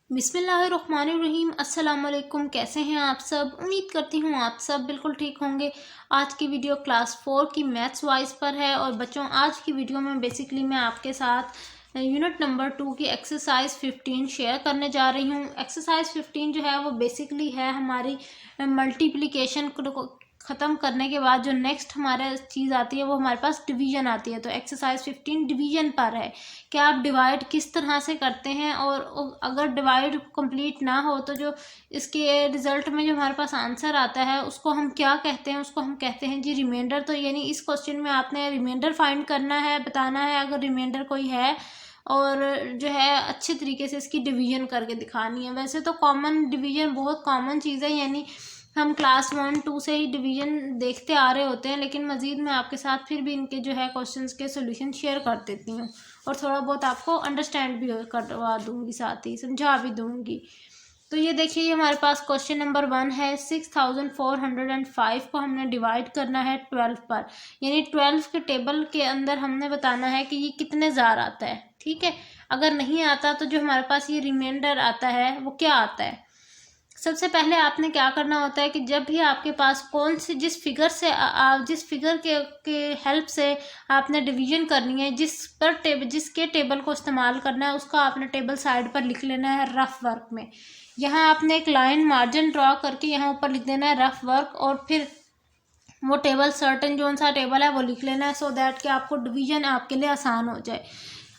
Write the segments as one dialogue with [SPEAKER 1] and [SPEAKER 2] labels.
[SPEAKER 1] बिस्मिल्लाहिर्रहमानिर्रहीम। अस्सलाम वालेकुम। कैसे हैं आप सब? उम्मीद करती हूँ आप सब बिल्कुल ठीक होंगे। आज की वीडियो क्लास 4 की मैथ्स वाइज पर है। और बच्चों, आज की वीडियो में बेसिकली मैं आपके साथ यूनिट नंबर 2 की एक्सरसाइज 15 शेयर करने जा रही हूँ। एक्सरसाइज 15 जो है वो बेसिकली है हमारी मल्टीप्लिकेशन को ख़त्म करने के बाद जो नेक्स्ट हमारा चीज़ आती है वो हमारे पास डिवीजन आती है। तो एक्सरसाइज 15 डिवीजन पर है कि आप डिवाइड किस तरह से करते हैं, और अगर डिवाइड कंप्लीट ना हो तो जो इसके रिजल्ट में जो हमारे पास आंसर आता है उसको हम क्या कहते हैं? उसको हम कहते हैं जी रिमाइंडर। तो यानी इस क्वेश्चन में आपने रिमाइंडर फाइंड करना है, बताना है अगर रिमाइंडर कोई है, और जो है अच्छे तरीके से इसकी डिवीजन करके दिखानी है। वैसे तो कॉमन डिवीजन बहुत कॉमन चीज़ है, यानी हम क्लास 1-2 से ही डिवीजन देखते आ रहे होते हैं, लेकिन मज़ीद मैं आपके साथ फिर भी इनके जो है क्वेश्चंस के सॉल्यूशन शेयर कर देती हूँ और थोड़ा बहुत आपको अंडरस्टैंड भी करवा दूँगी, साथ ही समझा भी दूँगी। तो ये देखिए, ये हमारे पास क्वेश्चन नंबर 1 है। 6405 को हमने डिवाइड करना है 12 पर, यानी 12 के टेबल के अंदर हमने बताना है कि ये कितने जार आता है। ठीक है, अगर नहीं आता तो जो हमारे पास ये रिमाइंडर आता है वो क्या आता है। सबसे पहले आपने क्या करना होता है कि जब भी आपके पास कौन सी जिस फिगर से जिस फिगर के हेल्प से आपने डिवीजन करनी है, जिसके टेबल को इस्तेमाल करना है, उसका आपने टेबल साइड पर लिख लेना है रफ वर्क में। यहाँ आपने एक लाइन मार्जिन ड्रॉ करके यहाँ ऊपर लिख देना है रफ वर्क, और फिर वो टेबल सर्टेन जो सा टेबल है वो लिख लेना है, सो दैट कि आपको डिवीजन आपके लिए आसान हो जाए।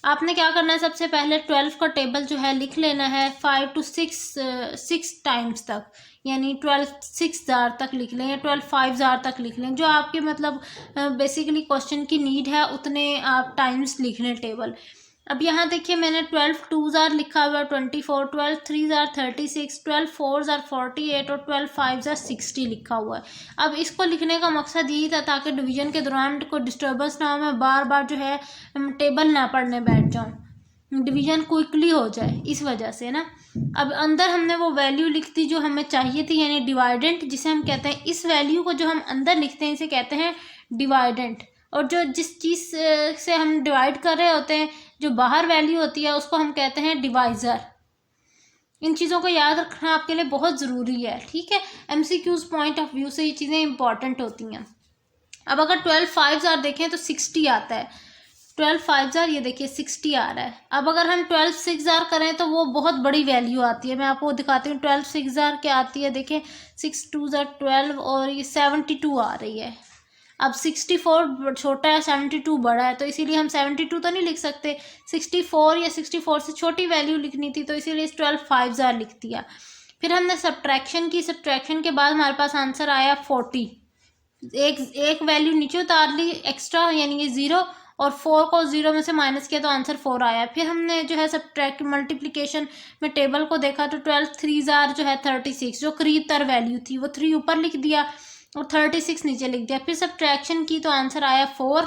[SPEAKER 1] आपने क्या करना है, सबसे पहले 12 का टेबल जो है लिख लेना है 5 to 6 टाइम्स तक, यानी 12 6 जार तक लिख लें या 12 5 जार तक लिख लें, जो आपके मतलब बेसिकली क्वेश्चन की नीड है उतने आप टाइम्स लिख लें टेबल। अब यहाँ देखिए, मैंने 12 2 जार लिखा हुआ है 24, 12 3 जार 36, 12 4 जार 48 और 12 5 जार 60 लिखा हुआ है। अब इसको लिखने का मकसद यही था ताकि डिवीजन के दौरान कोई डिस्टर्बेंस ना हो, मैं बार बार जो है टेबल ना पढ़ने बैठ जाऊँ, डिवीजन क्विकली हो जाए, इस वजह से ना। अब अंदर हमने वो वैल्यू लिख दी जो हमें चाहिए थी, यानी डिवाइडेंट जिसे हम कहते हैं। इस वैल्यू को जो हम अंदर लिखते हैं इसे कहते हैं डिवाइडेंट, और जो जिस चीज़ से हम डिवाइड कर रहे होते हैं, जो बाहर वैल्यू होती है, उसको हम कहते हैं डिवाइज़र। इन चीज़ों को याद रखना आपके लिए बहुत ज़रूरी है। ठीक है, MCQs पॉइंट ऑफ व्यू से ये चीज़ें इंपॉर्टेंट होती हैं। अब अगर 12 5 जार देखें तो 60 आता है। 12 5 जार, ये देखिए 60 आ रहा है। अब अगर हम 12 6 जार करें तो वो बहुत बड़ी वैल्यू आती है। मैं आपको दिखाती हूँ 12 6 जार क्या आती है। देखें 6 2 जार 12 और ये 72 आ रही है। अब 64 छोटा है, 72 बड़ा है, तो इसीलिए हम 72 तो नहीं लिख सकते, 64 या 64 से छोटी वैल्यू लिखनी थी, तो इसीलिए 12 5 जार लिख दिया। फिर हमने सब्ट्रैक्शन की, सब्ट्रैक्शन के बाद हमारे पास आंसर आया 40। एक वैल्यू नीचे उतार ली एक्स्ट्रा, यानी कि 0, और 4 को 0 में से माइनस किया तो आंसर 4 आया। फिर हमने जो है सब्ट्रैक्ट मल्टीप्लिकेशन में टेबल को देखा तो 12 3 जार जो है 36, जो करीब तर वैल्यू थी वो 3 ऊपर लिख दिया और 36 नीचे लिख दिया। फिर सब्ट्रैक्शन की तो आंसर आया 4।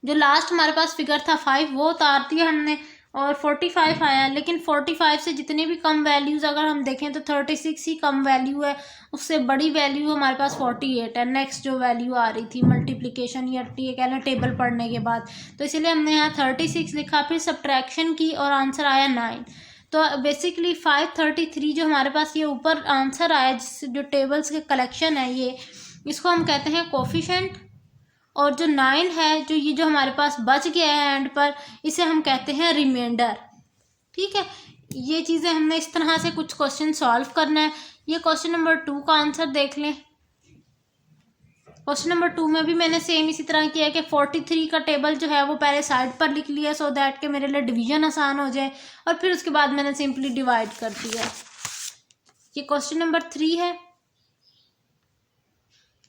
[SPEAKER 1] जो लास्ट हमारे पास फिगर था 5 वो उतार दिया हमने और 45 आया। लेकिन 45 से जितने भी कम वैल्यूज़ अगर हम देखें तो 36 ही कम वैल्यू है, उससे बड़ी वैल्यू हमारे पास 48 है। नेक्स्ट जो वैल्यू आ रही थी मल्टीप्लिकेशन या ये कह लें टेबल पढ़ने के बाद, तो इसीलिए हमने यहाँ 36 लिखा। फिर सब्ट्रैक्शन की और आंसर आया 9। तो बेसिकली 533 जो हमारे पास ये ऊपर आंसर आया, जिस जो टेबल्स के कलेक्शन है, ये इसको हम कहते हैं कोफिशेंट। और जो 9 है, जो ये जो हमारे पास बच गया है एंड पर, इसे हम कहते हैं रिमाइंडर। ठीक है, ये चीज़ें हमने इस तरह से कुछ क्वेश्चन सॉल्व करना है। ये क्वेश्चन नंबर 2 का आंसर देख लें। क्वेश्चन नंबर 2 में भी मैंने सेम इसी तरह किया कि 43 का टेबल जो है वो पहले साइड पर लिख लिया, सो दैट के मेरे लिए डिवीजन आसान हो जाए, और फिर उसके बाद मैंने सिंपली डिवाइड कर दिया। ये क्वेश्चन नंबर 3 है।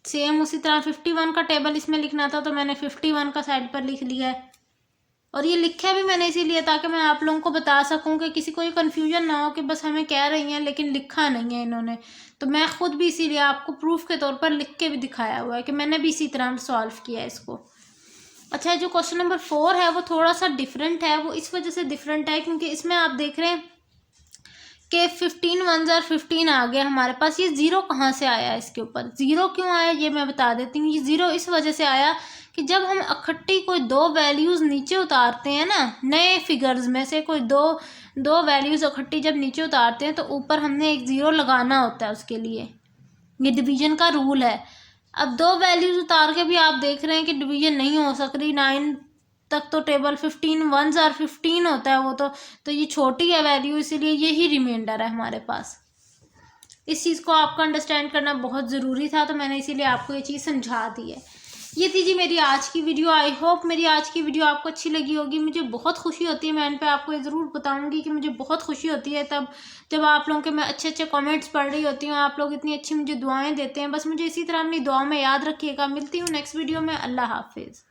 [SPEAKER 1] सेम उसी तरह 51 का टेबल इसमें लिखना था, तो मैंने 51 का साइड पर लिख लिया है। और ये लिखा भी मैंने इसीलिए ताकि मैं आप लोगों को बता सकूं कि किसी को ये कन्फ्यूजन ना हो कि बस हमें कह रही हैं लेकिन लिखा नहीं है इन्होंने। तो मैं खुद भी इसीलिए आपको प्रूफ के तौर पर लिख के भी दिखाया हुआ है कि मैंने भी इसी तरह सॉल्व किया है इसको। अच्छा, जो क्वेश्चन नंबर 4 है वो थोड़ा सा डिफरेंट है। वो इस वजह से डिफरेंट है क्योंकि इसमें आप देख रहे हैं कि 15 वंस और 15 आ गया हमारे पास। ये ज़ीरो कहाँ से आया इसके ऊपर, ज़ीरो क्यों आया ये मैं बता देती हूँ। ये ज़ीरो इस वजह से आया कि जब हम इकट्ठी कोई दो वैल्यूज़ नीचे उतारते हैं ना, नए फिगर्स में से कोई दो वैल्यूज़ इकट्ठी जब नीचे उतारते हैं तो ऊपर हमने एक ज़ीरो लगाना होता है उसके लिए। ये डिवीजन का रूल है। अब दो वैल्यूज़ उतार के भी आप देख रहे हैं कि डिवीजन नहीं हो सक रही। 9 तक तो टेबल 15 वंस और 15 होता है वो तो ये छोटी है वैल्यू, इसीलिए यही रिमाइंडर है हमारे पास। इस चीज़ को आपको अंडरस्टैंड करना बहुत ज़रूरी था, तो मैंने इसीलिए आपको ये चीज़ समझा दी है। ये थी जी मेरी आज की वीडियो। आई होप मेरी आज की वीडियो आपको अच्छी लगी होगी। मुझे बहुत खुशी होती है, मैं इन पे आपको ये ज़रूर बताऊंगी कि मुझे बहुत खुशी होती है तब जब आप लोगों के मैं अच्छे अच्छे कमेंट्स पढ़ रही होती हूँ, आप लोग इतनी अच्छी मुझे दुआएं देते हैं। बस मुझे इसी तरह अपनी दुआओं में याद रखिएगा। मिलती हूँ नेक्स्ट वीडियो में। अल्लाह हाफिज़।